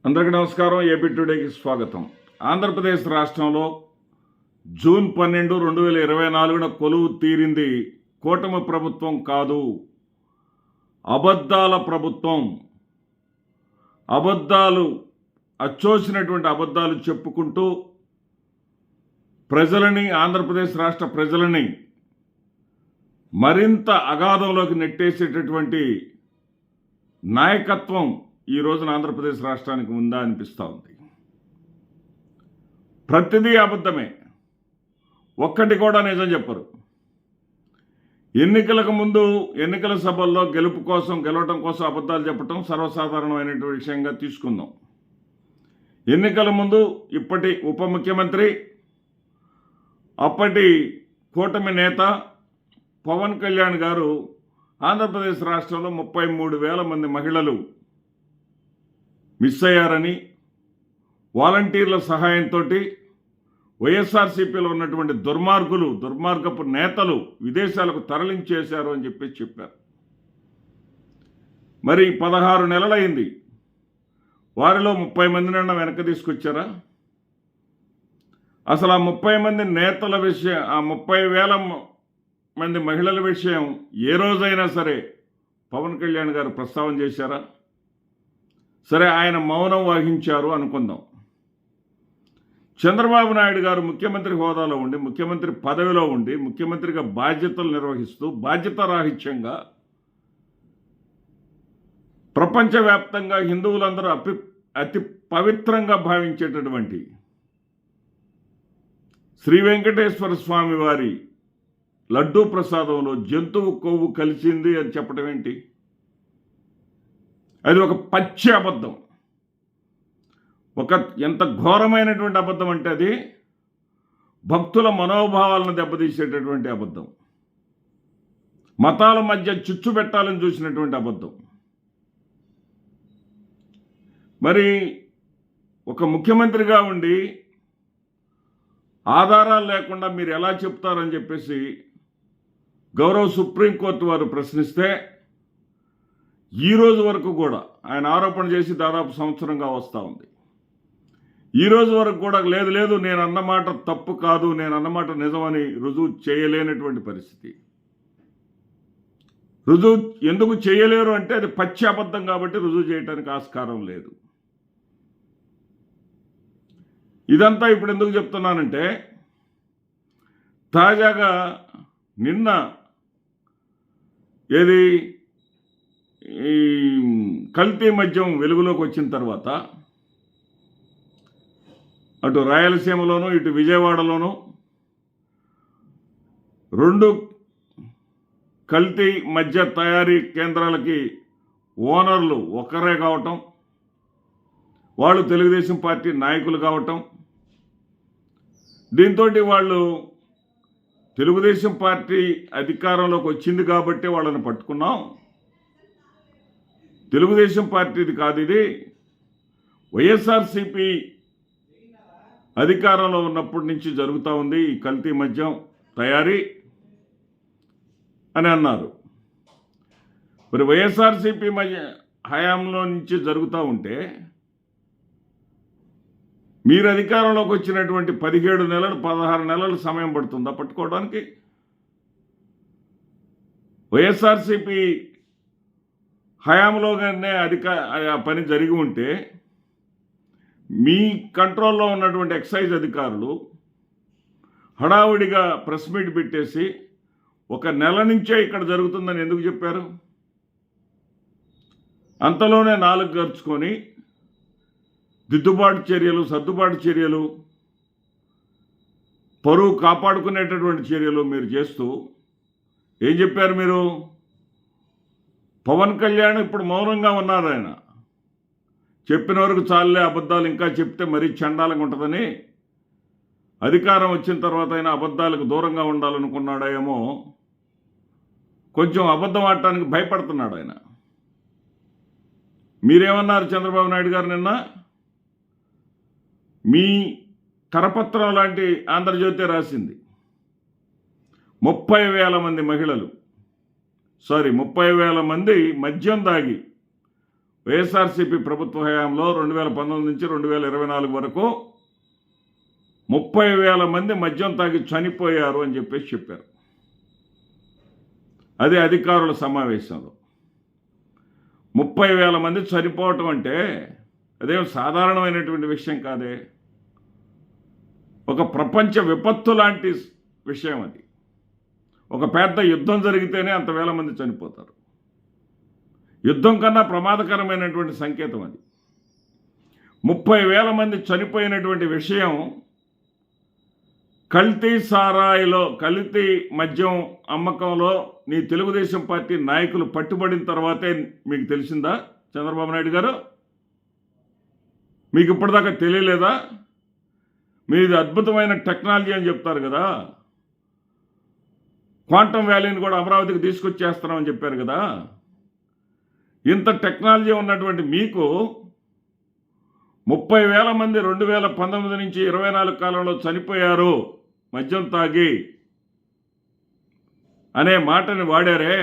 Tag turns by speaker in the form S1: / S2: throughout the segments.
S1: అందరికీ నమస్కారం. ఏపీ టుడేకి స్వాగతం. ఆంధ్రప్రదేశ్ రాష్ట్రంలో జూన్ 12, 2024 కొలువు తీరింది కూటమి ప్రభుత్వం కాదు, అబద్ధాల ప్రభుత్వం. అచ్చోసినటువంటి అబద్ధాలు చెప్పుకుంటూ ప్రజలని, ఆంధ్రప్రదేశ్ రాష్ట్ర ప్రజలని మరింత అగాధంలోకి నెట్టేసేటటువంటి నాయకత్వం ఈ రోజున ఆంధ్రప్రదేశ్ రాష్ట్రానికి ఉందా అనిపిస్తూ ఉంది. ప్రతిదీ అబద్ధమే, ఒక్కటి కూడా నిజం చెప్పరు. ఎన్నికలకు ముందు ఎన్నికల సభల్లో గెలవటం కోసం అబద్ధాలు చెప్పటం సర్వసాధారణమైనటువంటి విషయంగా తీసుకుందాం. ఎన్నికల ముందు ఇప్పటి ఉప ముఖ్యమంత్రి, అప్పటి కూటమి నేత పవన్ కళ్యాణ్ గారు ఆంధ్రప్రదేశ్ రాష్ట్రంలో 33,000 మంది మహిళలు మిస్ అయ్యారని, వాలంటీర్ల సహాయంతో వైఎస్ఆర్సీపీలో ఉన్నటువంటి దుర్మార్గపు నేతలు విదేశాలకు తరలించేశారు అని చెప్పారు. మరి 16 నెలలైంది. వారిలో 30 మందినన్నా వెనక్కి తీసుకొచ్చారా? అసలు ఆ 30 మంది నేతల విషయం, ఆ 30,000 మంది మహిళల విషయం ఏ రోజైనా సరే పవన్ కళ్యాణ్ గారు ప్రస్తావన చేశారా? సరే, ఆయన మౌనం వహించారు అనుకుందాం. చంద్రబాబు నాయుడు గారు ముఖ్యమంత్రి హోదాలో ఉండి, ముఖ్యమంత్రి పదవిలో ఉండి, ముఖ్యమంత్రిగా బాధ్యతలు నిర్వహిస్తూ బాధ్యతారాహిత్యంగా ప్రపంచవ్యాప్తంగా హిందువులందరూ అతి పవిత్రంగా భావించేటటువంటి శ్రీ వెంకటేశ్వర స్వామి వారి లడ్డూ ప్రసాదంలో జంతువు కొవ్వు కలిసింది అని చెప్పడం ఏంటి? అది ఒక పచ్చి అబద్ధం. ఎంత ఘోరమైనటువంటి అబద్ధం అంటే అది భక్తుల మనోభావాలను దెబ్బతీసేటటువంటి అబద్ధం, మతాల మధ్య చిచ్చు పెట్టాలని చూసినటువంటి అబద్ధం. మరి ఒక ముఖ్యమంత్రిగా ఉండి ఆధారాలు లేకుండా మీరు ఎలా చెప్తారని చెప్పేసి గౌరవ సుప్రీంకోర్టు వారు ప్రశ్నిస్తే, ఈ రోజు వరకు కూడా ఆయన ఆరోపణ చేసి దాదాపు సంవత్సరంగా వస్తూ ఉంది. ఈ రోజు వరకు కూడా లేదు నేను అన్నమాట తప్పు కాదు, నేను అన్నమాట నిజమని రుజువు చేయలేనటువంటి పరిస్థితి. రుజువు ఎందుకు చేయలేరు అంటే అది పచ్చి అబద్ధం కాబట్టి రుజువు చేయడానికి ఆస్కారం లేదు. ఇదంతా ఇప్పుడు ఎందుకు చెప్తున్నానంటే, తాజాగా నిన్న ఈ కల్తీ మద్యం వెలుగులోకి వచ్చిన తర్వాత అటు రాయలసీమలోనూ ఇటు విజయవాడలోనూ 2 కల్తీ మద్య తయారీ కేంద్రాలకి ఓనర్లు ఒకరే కావటం, వాళ్ళు తెలుగుదేశం పార్టీ నాయకులు కావటం, దీంతో వాళ్ళు తెలుగుదేశం పార్టీ అధికారంలోకి వచ్చింది కాబట్టి వాళ్ళని పట్టుకున్నాం, తెలుగుదేశం పార్టీది కాదు ఇది, వైఎస్ఆర్సీపీ అధికారంలో ఉన్నప్పటి నుంచి జరుగుతూ ఉంది ఈ కల్తీ మద్యం తయారీ అని అన్నారు. మరి వైఎస్ఆర్సీపీ హయాంలో నుంచి జరుగుతూ ఉంటే మీరు అధికారంలోకి వచ్చినటువంటి 17 నెలలు 16 నెలలు సమయం పడుతుందా పట్టుకోవడానికి? వైఎస్ఆర్సీపీ హయాంలోనే పని జరిగి ఉంటే మీ కంట్రోల్లో ఉన్నటువంటి ఎక్సైజ్ అధికారులు హడావుడిగా ప్రెస్ మీట్ పెట్టేసి 1 నెల నుంచే ఇక్కడ జరుగుతుందని ఎందుకు చెప్పారు? అంతలోనే 4 గరుచుకొని సర్దుబాటు చర్యలు, పరువు కాపాడుకునేటటువంటి చర్యలు మీరు చేస్తూ ఏం చెప్పారు? మీరు పవన్ కళ్యాణ్ ఇప్పుడు మౌనంగా ఉన్నారు. ఆయన చెప్పిన వరకు చాలే, అబద్ధాలు ఇంకా చెప్తే మరీ చండాలంగా ఉంటుందని అధికారం వచ్చిన తర్వాత అయినా అబద్ధాలకు దూరంగా ఉండాలనుకున్నాడేమో, కొంచెం అబద్ధం ఆడటానికి భయపడుతున్నాడు ఆయన. మీరేమన్నారు చంద్రబాబు నాయుడు గారు నిన్న? మీ కరపత్రం లాంటి ఆంధ్రజ్యోతి రాసింది 30,000 మంది మహిళలు 30,000 మంది మద్యం దాగి వైఎస్ఆర్సీపీ ప్రభుత్వ హయాంలో 2019 నుంచి 2024 వరకు 30,000 మంది మద్యం తాగి చనిపోయారు అని చెప్పేసి చెప్పారు. అది అధికారుల సమావేశంలో 30,000 మంది చనిపోవటం అంటే అదేం సాధారణమైనటువంటి విషయం కాదే. ఒక ప్రపంచ విపత్తు లాంటి విషయం అది. ఒక పెద్ద యుద్ధం జరిగితేనే అంత వేల మంది చనిపోతారు. యుద్ధం కన్నా ప్రమాదకరమైనటువంటి సంకేతం అది. 30,000 మంది చనిపోయినటువంటి విషయం కల్తీ సారాయిలో, కల్తీ మద్యం అమ్మకంలో నీ తెలుగుదేశం పార్టీ నాయకులు పట్టుబడిన తర్వాతే మీకు తెలిసిందా చంద్రబాబు నాయుడు గారు? మీకు ఇప్పటిదాకా తెలియలేదా? మీది అద్భుతమైన టెక్నాలజీ అని చెప్తారు కదా, క్వాంటమ్ వ్యాలీని కూడా అమరావతికి తీసుకొచ్చేస్తున్నామని చెప్పారు కదా. ఇంత టెక్నాలజీ ఉన్నటువంటి మీకు 30,000 మంది 2019 నుంచి 24 కాలంలో చనిపోయారు మద్యం తాగి అనే మాటని వాడారే.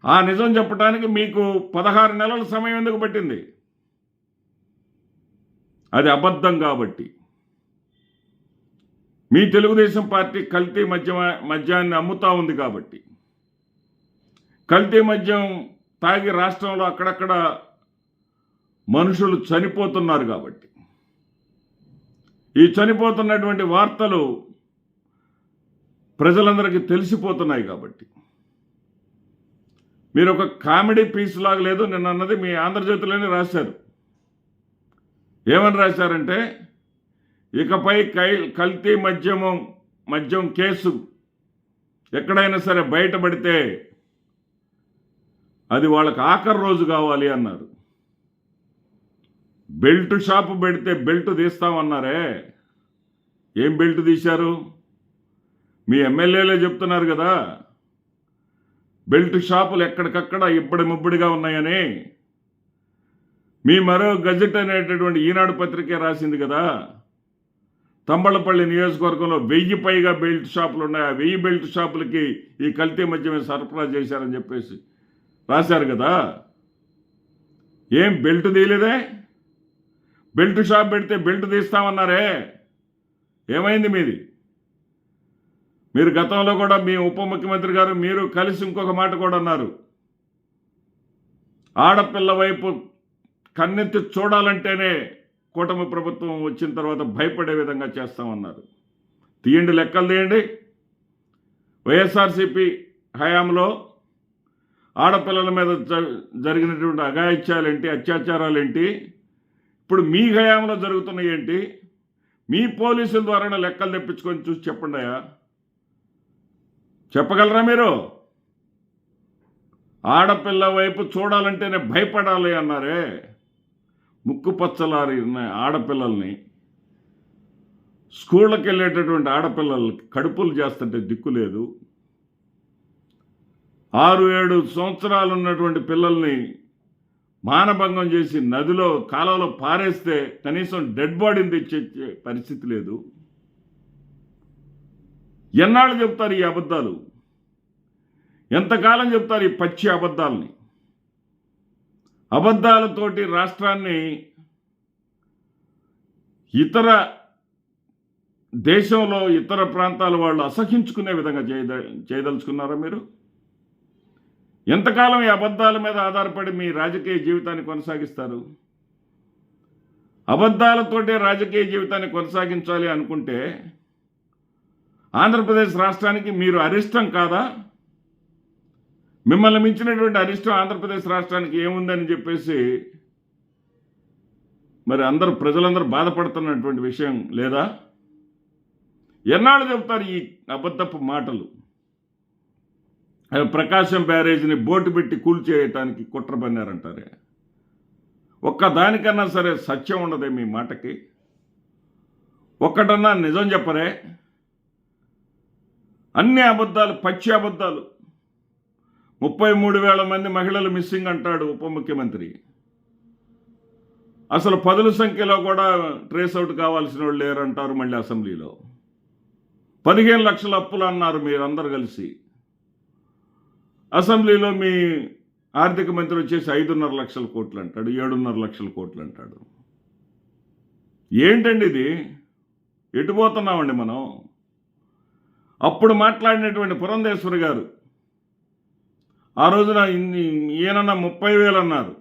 S1: ఆ నిజం చెప్పడానికి మీకు 16 నెలల సమయం ఎందుకు పట్టింది? అది అబద్ధం కాబట్టి. మీ తెలుగుదేశం పార్టీ కల్తీ మద్యాన్ని అమ్ముతా ఉంది కాబట్టి, కల్తీ మద్యం తాగి రాష్ట్రంలో అక్కడక్కడ మనుషులు చనిపోతున్నారు కాబట్టి, ఈ చనిపోతున్నటువంటి వార్తలు ప్రజలందరికీ తెలిసిపోతున్నాయి కాబట్టి, మీరు ఒక కామెడీ పీస్ లాగా లేదు నిన్న అన్నది మీ ఆంధ్రజ్యోతిలోనే రాశారు. ఏమని రాశారంటే, ఇకపై కల్తీ మద్యం కేసు ఎక్కడైనా సరే బయటపడితే అది వాళ్ళకి ఆఖరి రోజు కావాలి అన్నారు. బెల్ట్ షాపు పెడితే బెల్ట్ తీస్తామన్నారే, ఏం బెల్ట్ తీశారు? మీ ఎమ్మెల్యేలే చెప్తున్నారు కదా బెల్ట్ షాపులు ఎక్కడికక్కడ ఇబ్బడిముబ్బడిగా ఉన్నాయని. మీ మరో గజెట్ అనేటటువంటి ఈనాడు పత్రికే రాసింది కదా, తంబళ్ళపల్లి నియోజకవర్గంలో 1000 పైగా బెల్ట్ షాపులు ఉన్నాయి, ఆ 1000 బెల్ట్ షాపులకి ఈ కల్తీ మద్యమే సరఫరా చేశారని చెప్పేసి రాశారు కదా. ఏం బెల్ట్ తీయలేదే? బెల్ట్ షాప్ పెడితే బెల్ట్ తీస్తామన్నారే, ఏమైంది మీది? మీరు గతంలో కూడా మీ ఉప ముఖ్యమంత్రి గారు మీరు కలిసి ఇంకొక మాట కూడా అన్నారు, ఆడపిల్ల వైపు కన్నెత్తి చూడాలంటేనే కూటమి ప్రభుత్వం వచ్చిన తర్వాత భయపడే విధంగా చేస్తామన్నారు. తీయండి, లెక్కలు తీయండి. వైఎస్ఆర్సీపీ హయాంలో ఆడపిల్లల మీద జరిగినటువంటి అఘాయిత్యాలేంటి, అత్యాచారాలేంటి, ఇప్పుడు మీ హయాంలో జరుగుతున్నాయి ఏంటి? మీ పోలీసుల ద్వారా లెక్కలు తెప్పించుకొని చూసి చెప్పండి అయ్యా. చెప్పగలరా మీరు? ఆడపిల్ల వైపు చూడాలంటేనే భయపడాలి అన్నారే. ముక్కు పచ్చలారి ఆడపిల్లల్ని, స్కూళ్ళకి వెళ్ళేటటువంటి ఆడపిల్లలకి కడుపులు చేస్తుంటే దిక్కు లేదు. 6-7 సంవత్సరాలు ఉన్నటువంటి పిల్లల్ని మానభంగం చేసి నదిలో కాలువలో పారేస్తే కనీసం డెడ్ బాడీని తెచ్చే పరిస్థితి లేదు. ఎన్నాళ్ళు చెప్తారు ఈ అబద్ధాలు? ఎంతకాలం చెప్తారు ఈ పచ్చి అబద్ధాలని? అబద్ధాలతోటి రాష్ట్రాన్ని ఇతర దేశంలో ఇతర ప్రాంతాల వాళ్ళు అసహించుకునే విధంగా చేయదలుచుకున్నారా మీరు? ఎంతకాలం ఈ అబద్ధాల మీద ఆధారపడి మీ రాజకీయ జీవితాన్ని కొనసాగిస్తారు? అబద్ధాలతోటే రాజకీయ జీవితాన్ని కొనసాగించాలి అనుకుంటే ఆంధ్రప్రదేశ్ రాష్ట్రానికి మీరు అరిష్టం కాదా? మిమ్మల్ని మించినటువంటి అరిష్టం ఆంధ్రప్రదేశ్ రాష్ట్రానికి ఏముందని చెప్పేసి మరి ప్రజలందరూ బాధపడుతున్నటువంటి విషయం లేదా? ఎన్నాళ్ళు చెప్తారు ఈ అబద్ధపు మాటలు? ప్రకాశం బ్యారేజ్ని బోటు పెట్టి కూల్చేయటానికి కుట్ర పన్నారంటారే. ఒక్కదానికన్నా సరే సత్యం ఉండదే మీ మాటకి? ఒక్కటన్నా నిజం చెప్పరే? అన్ని అబద్ధాలు, పచ్చి అబద్ధాలు. 33,000 మంది మహిళలు మిస్సింగ్ అంటాడు ఉప ముఖ్యమంత్రి. అసలు 10ల సంఖ్యలో కూడా ట్రేస్ అవుట్ కావాల్సిన వాళ్ళు లేరంటారు. మళ్ళీ అసెంబ్లీలో 15 లక్షల అప్పులు అన్నారు మీరందరూ కలిసి. అసెంబ్లీలో మీ ఆర్థిక మంత్రి వచ్చేసి 5.5 లక్షల కోట్లు అంటాడు, 7.5 లక్షల కోట్లు అంటాడు. ఏంటండి ఇది? ఎటుపోతున్నామండి మనం? అప్పుడు మాట్లాడినటువంటి పురంధేశ్వరి గారు ఆ రోజున ఈయనన్న 30,000 అన్నారు,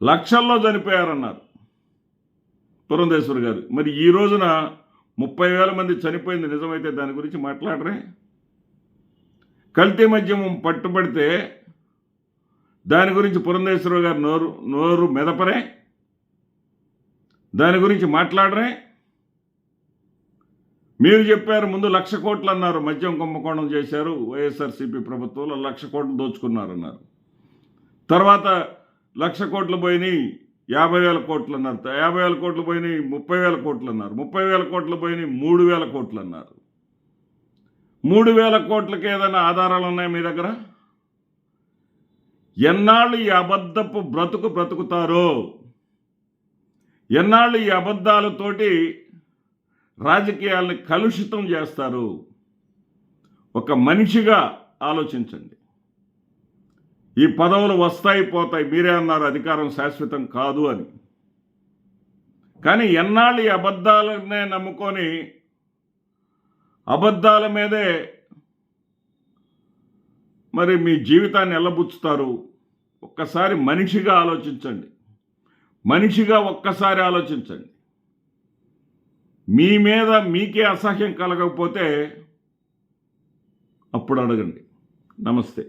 S1: లక్షల్లో చనిపోయారన్నారు పురంధేశ్వరి గారు. మరి ఈ రోజున 30,000 మంది చనిపోయింది నిజమైతే దాని గురించి మాట్లాడరే? కల్తీ మద్యం పట్టుబడితే దాని గురించి పురంధేశ్వరి గారు నోరు మెదపరే? దాని గురించి మాట్లాడరే? మీరు చెప్పారు ముందు 1,00,000 కోట్లు అన్నారు, మద్యం కుంభకోణం చేశారు వైఎస్ఆర్సీపీ ప్రభుత్వంలో, 1,00,000 కోట్లు దోచుకున్నారన్నారు. తర్వాత 1,00,000 కోట్లు పోయినాయి 50,000 కోట్లు అన్నారు, 50,000 కోట్లు పోయినాయి 30,000 కోట్లు అన్నారు, 30,000 కోట్లు పోయినాయి 3,000 కోట్లు అన్నారు. 3,000 కోట్లకి ఏదైనా ఆధారాలు ఉన్నాయి మీ దగ్గర? ఎన్నాళ్ళు ఈ అబద్ధపు బ్రతుకుతారో, ఎన్నాళ్ళు ఈ అబద్ధాలతోటి రాజకీయాల్ని కలుషితం చేస్తారు? ఒక మనిషిగా ఆలోచించండి. ఈ పదవులు వస్తాయి పోతాయి, మీరే అన్నారు అధికారం శాశ్వతం కాదు అని. కానీ ఎన్నాళ్ళు ఈ అబద్ధాలనే నమ్ముకొని అబద్ధాల మీదే మరి మీ జీవితాన్ని ఎల్లబుచ్చుతారు? ఒక్కసారి మనిషిగా ఆలోచించండి. మనిషిగా ఒక్కసారి ఆలోచించండి. మీ మీద మీకే అసహ్యం కలగకపోతే అప్పుడు అడగండి. నమస్తే.